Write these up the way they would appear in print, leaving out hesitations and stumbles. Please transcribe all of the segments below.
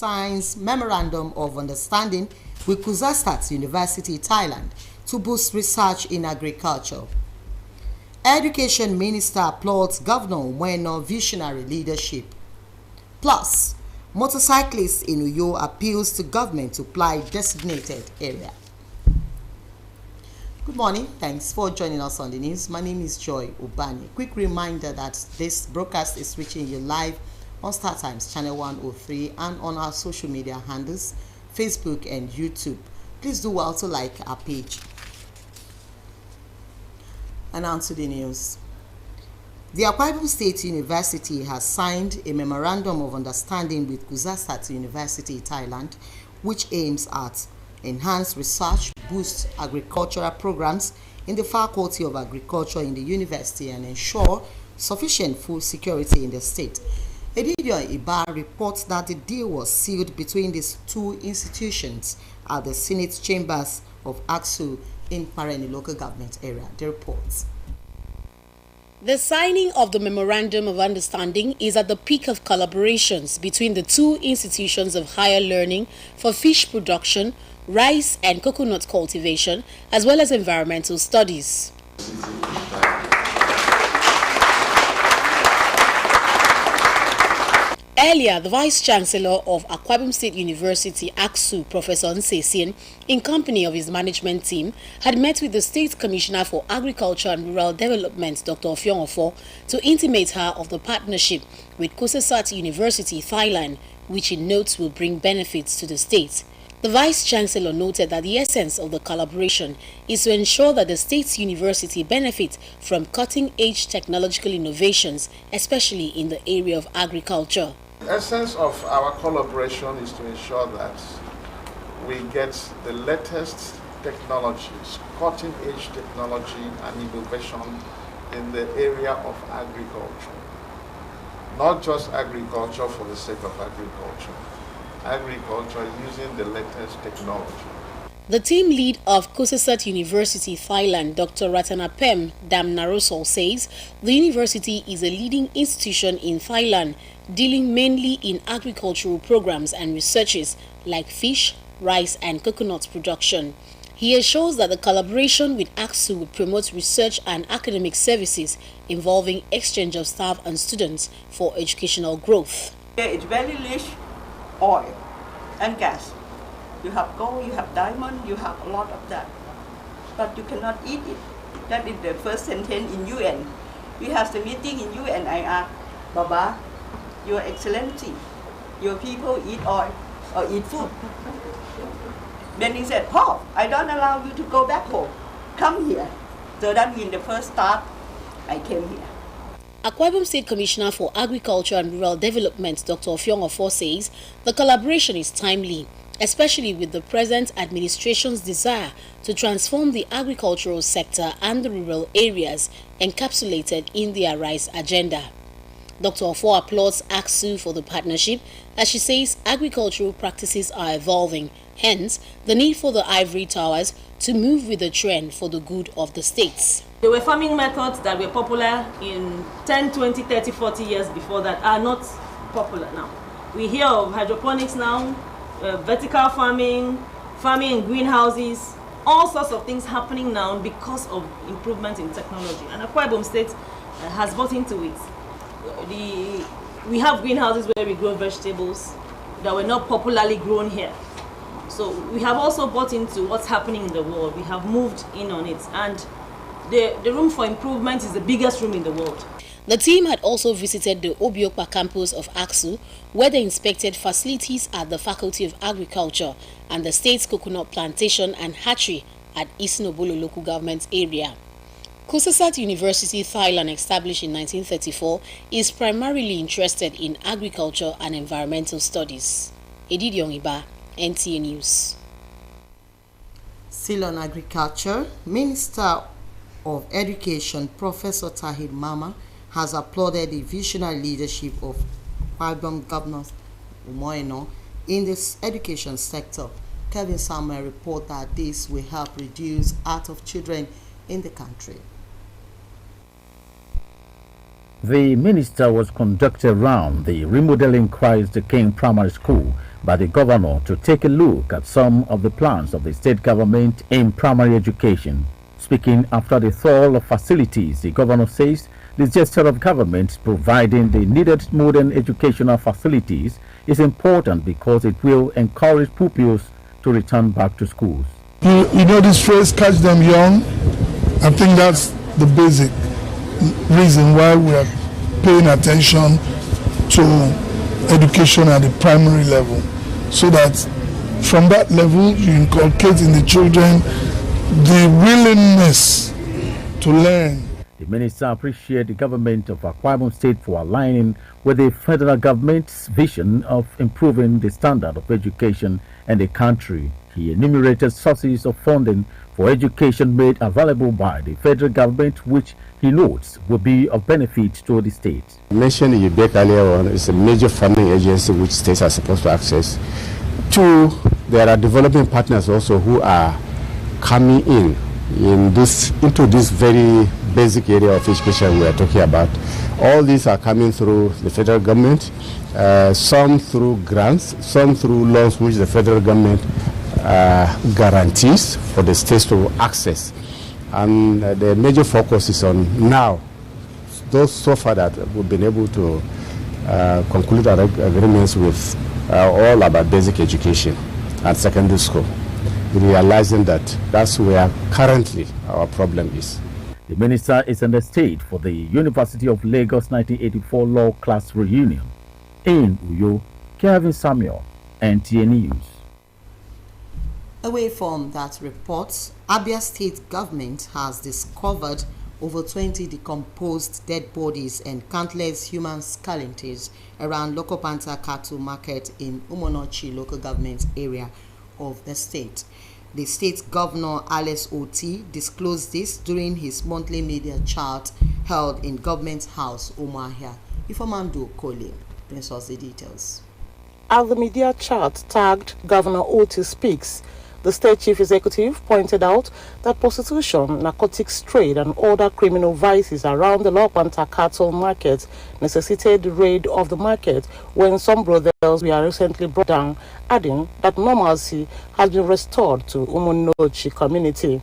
signs Memorandum of Understanding with Kuzastat University, Thailand, to boost research in agriculture. Education Minister applauds Governor Umoeno's visionary leadership. Plus, motorcyclists in Uyo appeals to government to ply designated area. Good morning. Thanks for joining us on the news. My name is Joy Ubani. Quick reminder that this broadcast is reaching you live on Star Times Channel 103 and on our social media handles, Facebook and YouTube. Please do well to like our page. And on to the news. The Akwa Ibom State University has signed a Memorandum of Understanding with Kuzastat University, Thailand, which aims at enhance research, boost agricultural programs in the Faculty of Agriculture in the university, and ensure sufficient food security in the state. Edidion Iba reports that the deal was sealed between these two institutions at the Senate chambers of AXU in Pareni local government area. The reports. The signing of the Memorandum of Understanding is at the peak of collaborations between the two institutions of higher learning for fish production, rice and coconut cultivation, as well as environmental studies. Earlier, the Vice-Chancellor of Akwa Ibom State University, AXU, Professor Nsesien, in company of his management team, had met with the State Commissioner for Agriculture and Rural Development, Dr. Ofiong Ofor, to intimate her of the partnership with Kuzastat University, Thailand, which he notes will bring benefits to the state. The Vice-Chancellor noted that the essence of the collaboration is to ensure that the state's university benefits from cutting-edge technological innovations, especially in the area of agriculture. The essence of our collaboration is to ensure that we get the latest technologies, cutting-edge technology and innovation in the area of agriculture. Not just agriculture for the sake of agriculture. Agriculture using the latest technology. The team lead of Kuzastat University, Thailand, Dr. Ratanapem Damnarosol, says the university is a leading institution in Thailand, dealing mainly in agricultural programs and researches like fish, rice and coconut production. He assures that the collaboration with AXU will promote research and academic services involving exchange of staff and students for educational growth. It's very rich oil and gas. You have gold, you have diamond, you have a lot of that. But you cannot eat it. That is the first sentence in UN. We have the meeting in UN. I asked, Baba, Your Excellency, your people eat oil or eat food. Then he said, Paul, I don't allow you to go back home. Come here. So that in the first start, I came here. Akwa Ibom State Commissioner for Agriculture and Rural Development, Dr. Ofiong Ofor, says the collaboration is timely, especially with the present administration's desire to transform the agricultural sector and the rural areas encapsulated in their rice agenda. Dr. Ofor applauds AXU for the partnership, as she says agricultural practices are evolving, hence the need for the ivory towers to move with the trend for the good of the states. There were farming methods that were popular in 10, 20, 30, 40 years before that are not popular now. We hear of hydroponics now, vertical farming, farming in greenhouses, all sorts of things happening now because of improvement in technology. And Akwa Ibom State has bought into it. We have greenhouses where we grow vegetables that were not popularly grown here. So we have also bought into what's happening in the world. We have moved in on it. And the room for improvement is the biggest room in the world. The team had also visited the Obiokpa campus of AXU, where they inspected facilities at the Faculty of Agriculture and the state's coconut plantation and hatchery at Isnobolo local government area. Kuzastat University, Thailand, established in 1934, is primarily interested in agriculture and environmental studies. Edidion Iba, NTA News. Still on agriculture, Minister of Education, Professor Tahir Mama, has applauded the visionary leadership of Akwa Ibom Governor Umoeno in this education sector. Kevin Samuel reports that this will help reduce out of children in the country. The minister was conducted around the remodeling Christ the King Primary School, by the governor to take a look at some of the plans of the state government in primary education. Speaking after the thaw of facilities, the governor says the gesture of government providing the needed modern educational facilities is important because it will encourage pupils to return back to schools. You know this phrase, catch them young? I think that's the basic reason why we are paying attention to education at the primary level, so that from that level you inculcate in the children the willingness to learn. The minister appreciated the government of Akwa Ibom State for aligning with the federal government's vision of improving the standard of education in the country. He enumerated sources of funding for education made available by the federal government, which he notes will be of benefit to the state. I mentioned UBEC earlier on, is a major funding agency which states are supposed to access. Two, there are development partners also who are coming into this very basic area of education we are talking about. All these are coming through the federal government, some through grants, some through loans which the federal government guarantees for the states to access. And the major focus is on now those so far that we've been able to conclude our agreements with all about basic education at secondary school, realizing that that's where currently our problem is. The minister is in the state for the University of Lagos 1984 Law Class Reunion. In Uyo, Kevin Samuel, NTA News. Away from that report, Abia State government has discovered over 20 decomposed dead bodies and countless human skeletons around Lokopanta Cattle Market in Umonochi local government area of the state. The state governor, Alex Oti, disclosed this during his monthly media chat held in Government House, Umuahia. Ifomando Kole brings us the details. At the media chat tagged Governor Oti Speaks, the state chief executive pointed out that prostitution, narcotics trade, and other criminal vices around the Lokopanta Cattle Market necessitated the raid of the market when some brothels were recently brought down, adding that normalcy has been restored to Umonochi community.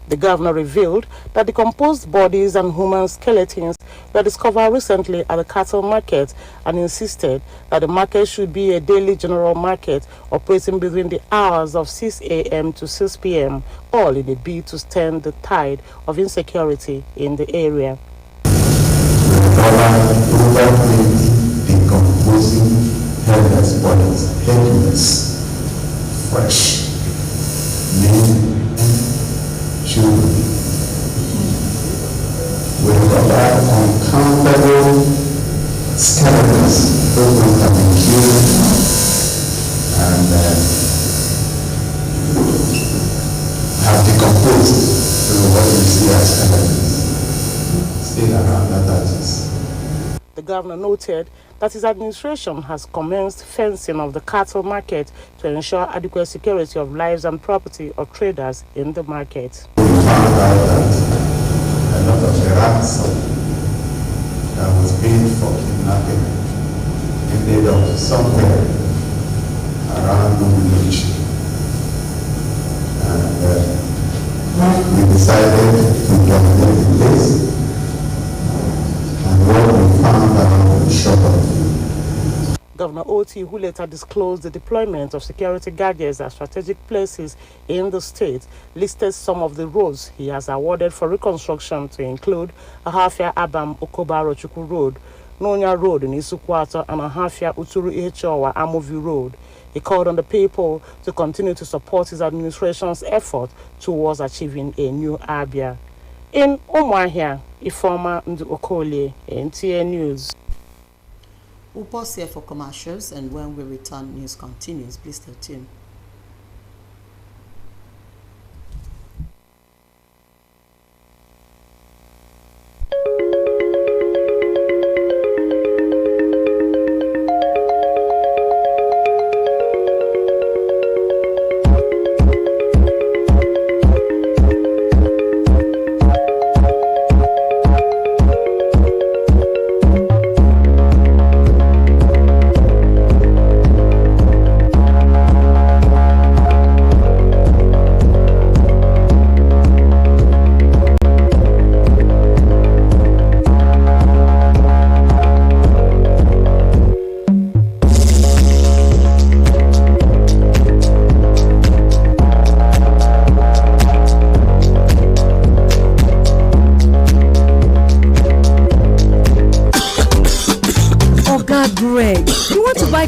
The governor revealed that decomposed bodies and human skeletons were discovered recently at the cattle market and insisted that the market should be a daily general market operating between the hours of 6 a.m. to 6 p.m., all in a bid to stem the tide of insecurity in the area. Decomposing headless bodies, fresh, new, children. We recovered uncountable skeletons, those ones have been killed and have decomposed to what we see as skeletons, still around that axis. The governor noted that his administration has commenced fencing of the cattle market to ensure adequate security of lives and property of traders in the market. We found out that a lot of the ransom that was paid for kidnapping ended up somewhere around Umonochi. And we decided to dominate the place. And what we found out was shocking. Governor Oti, who later disclosed the deployment of security guardians at strategic places in the state, listed some of the roads he has awarded for reconstruction to include Ahafia Abam Okobaro Chukwu Road, Nonya Road in Isukwato, and Ahafia Uturu Ihechowa Amovi Road. He called on the people to continue to support his administration's effort towards achieving a new Abia. In Umuahia, Ifoma Ndu NTA News. We'll pause here for commercials, and when we return, news continues. Please stay tuned.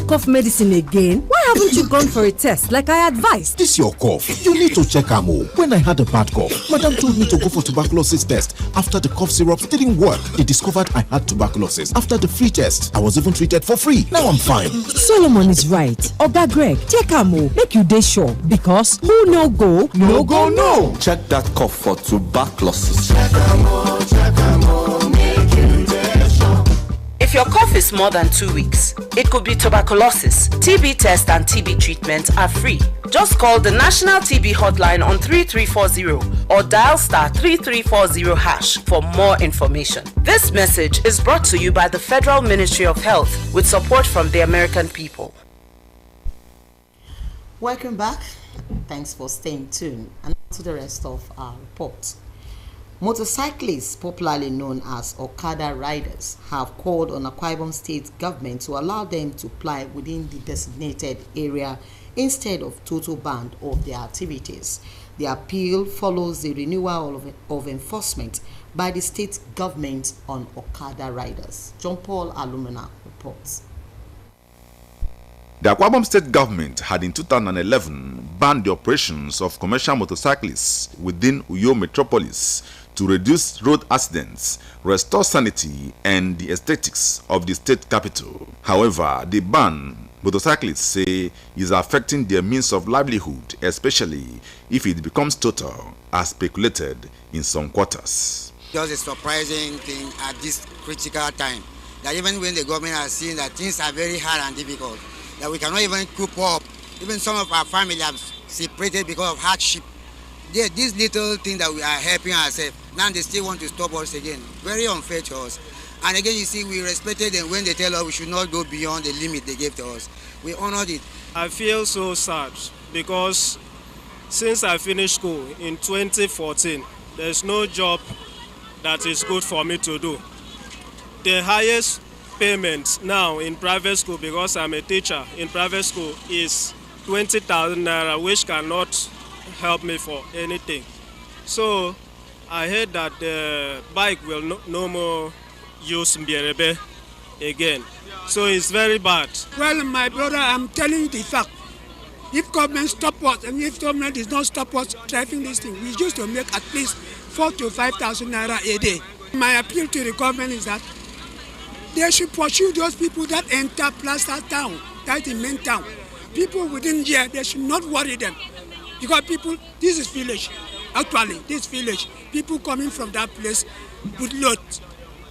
cough medicine again? Why haven't you gone for a test like I advised? This your cough. You need to check Amo. When I had a bad cough, Madam told me to go for tuberculosis test. After the cough syrup didn't work, they discovered I had tuberculosis. After the free test, I was even treated for free. Now I'm fine. Solomon is right. Oga Greg, check Amo. Make you dey sure. Because who no go, no go no. Check that cough for tuberculosis. If your cough is more than 2 weeks, it could be tuberculosis. TB test and TB treatment are free. Just call the National TB Hotline on 3340 or dial *3340# for more information. This message is brought to you by the Federal Ministry of Health with support from the American people. Welcome back. Thanks for staying tuned. And to the rest of our report. Motorcyclists, popularly known as Okada riders, have called on Akwa Ibom State government to allow them to ply within the designated area instead of total ban of their activities. The appeal follows the renewal of enforcement by the state government on Okada riders. John Paul Alumina reports. The Akwa Ibom State government had in 2011 banned the operations of commercial motorcyclists within Uyo metropolis to reduce road accidents, restore sanity and the aesthetics of the state capital. However, the ban, motorcyclists say, is affecting their means of livelihood, especially if it becomes total, as speculated in some quarters. Just a surprising thing at this critical time, that even when the government has seen that things are very hard and difficult, that we cannot even cope up, even some of our family have separated because of hardship. This little thing that we are helping ourselves, now they still want to stop us again. Very unfair to us. And again, you see, we respected them when they tell us we should not go beyond the limit they gave to us. We honored it. I feel so sad because since I finished school in 2014, there's no job that is good for me to do. The highest payment now in private school, because I'm a teacher in private school, is 20,000 naira, which cannot help me for anything. So I heard that the bike will no more use Mbierebe again. So it's very bad. Well, my brother, I'm telling you the fact. If government stop us, and if government does not stop us driving this thing, we used to make at least 4,000 to 5,000 naira a day. My appeal to the government is that they should pursue those people that enter Plaza Town, that's the main town. People within here, they should not worry them. Because people, this is village. Actually, this village, people coming from that place with loads.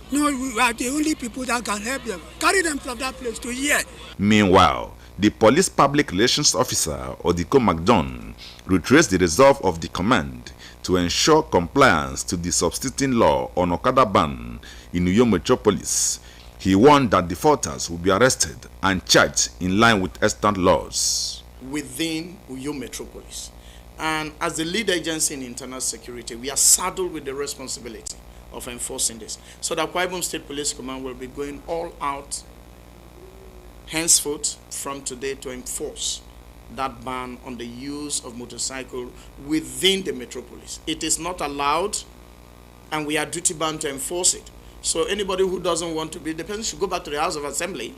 No, we are the only people that can help them. Carry them from that place to here. Meanwhile, the police public relations officer, Odiko McDon, retraced the resolve of the command to ensure compliance to the substituting law on Okada ban in Uyo metropolis. He warned that defaulters will be arrested and charged in line with extant laws. Within Uyo metropolis. And as the lead agency in internal security, we are saddled with the responsibility of enforcing this. So the Akwa Ibom State Police Command will be going all out henceforth from today to enforce that ban on the use of motorcycle within the metropolis. It is not allowed, and we are duty bound to enforce it. So anybody who doesn't want to be, the person should go back to the House of Assembly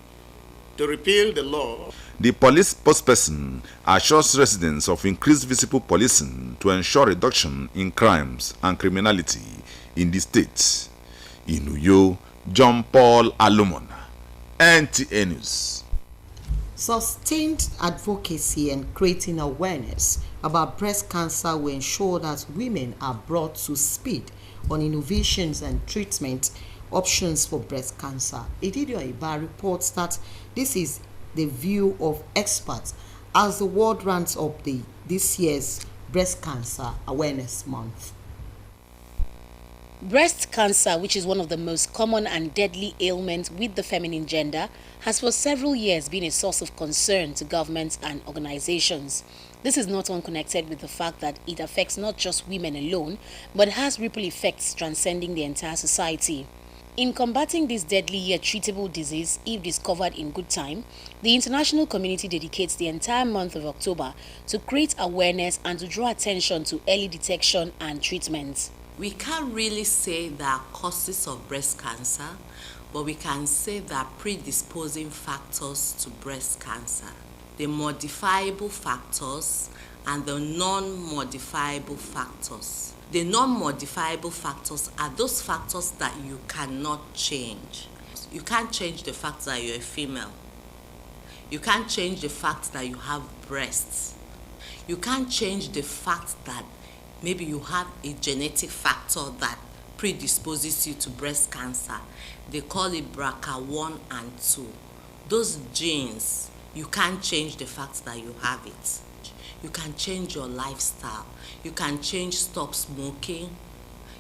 to repeal the law. The police spokesperson assures residents of increased visible policing to ensure reduction in crimes and criminality in the state. In Uyo, John Paul Alumona, NTA News. Sustained advocacy and creating awareness about breast cancer will ensure that women are brought to speed on innovations and treatment options for breast cancer. Edidio Iba reports that this is the view of experts as the world ramps up this year's Breast Cancer Awareness Month. Breast cancer, which is one of the most common and deadly ailments with the feminine gender, has for several years been a source of concern to governments and organizations. This is not unconnected with the fact that it affects not just women alone, but has ripple effects transcending the entire society. In combating this deadly yet treatable disease, if discovered in good time, the international community dedicates the entire month of October to create awareness and to draw attention to early detection and treatment. We can't really say there are causes of breast cancer, but we can say that predisposing factors to breast cancer, the modifiable factors and the non-modifiable factors. The non-modifiable factors are those factors that you cannot change. You can't change the fact that you're a female. You can't change the fact that you have breasts. You can't change the fact that maybe you have a genetic factor that predisposes you to breast cancer. They call it BRCA1 and 2. Those genes, you can't change the fact that you have it. You can change your lifestyle. You can change stop smoking.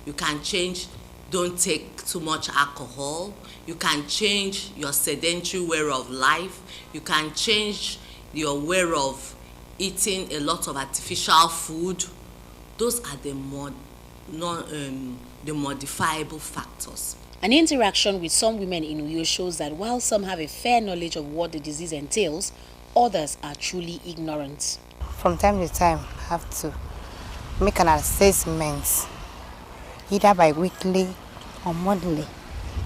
You can change don't take too much alcohol. You can change your sedentary way of life. You can change your way of eating a lot of artificial food. Those are the modifiable factors. An interaction with some women in Uyo shows that while some have a fair knowledge of what the disease entails, others are truly ignorant. From time to time, I have to make an assessment, either by weekly or monthly,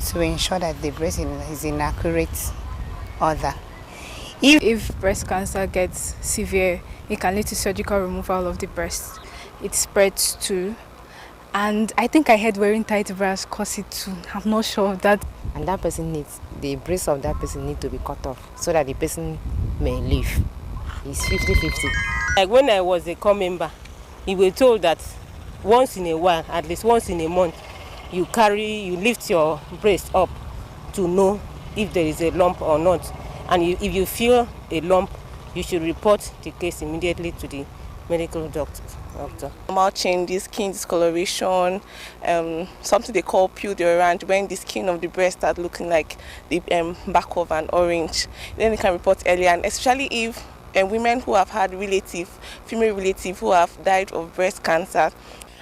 to ensure that the breast is in accurate order. If breast cancer gets severe, it can lead to surgical removal of the breast. It spreads too. And I think I heard wearing tight bras cause it too. I'm not sure of that. And that person needs, the breast of that person needs to be cut off so that the person may live. It's 50-50. Like when I was a core member, we were told that once in a while, at least once in a month, you lift your breast up to know if there is a lump or not. And if you feel a lump, you should report the case immediately to the medical doctor. Normal changes, skin discoloration, something they call pudorant, when the skin of the breast starts looking like the back of an orange. Then they can report earlier, and especially if women who have had female relatives who have died of breast cancer.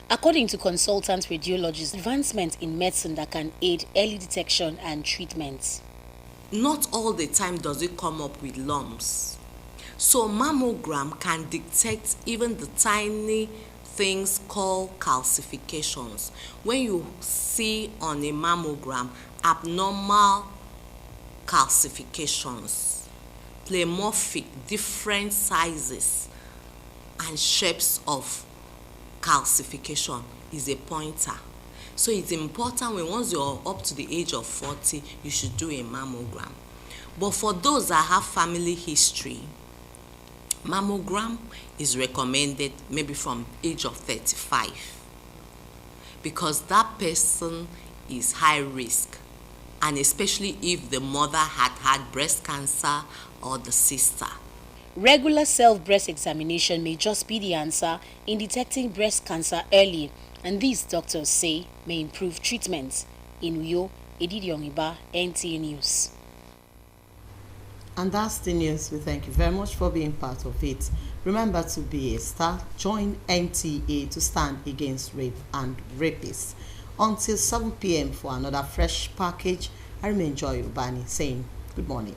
According to consultant radiologists, advancements in medicine that can aid early detection and treatment. Not all the time does it come up with lumps. So mammogram can detect even the tiny things called calcifications. When you see on a mammogram abnormal calcifications, pleomorphic, different sizes and shapes of calcification, is a pointer. So it's important when once you're up to the age of 40, you should do a mammogram. But for those that have family history, mammogram is recommended maybe from age of 35 because that person is high risk, and especially if the mother had breast cancer or the sister. Regular self-breast examination may just be the answer in detecting breast cancer early, and these doctors say may improve treatment. In Uyo, Edith Yongiba, NTA News. And that's the news. We thank you very much for being part of it. Remember to be a star. Join NTA to stand against rape and rapists. Until 7 p.m. for another fresh package, I remain Joy Ubani saying good morning.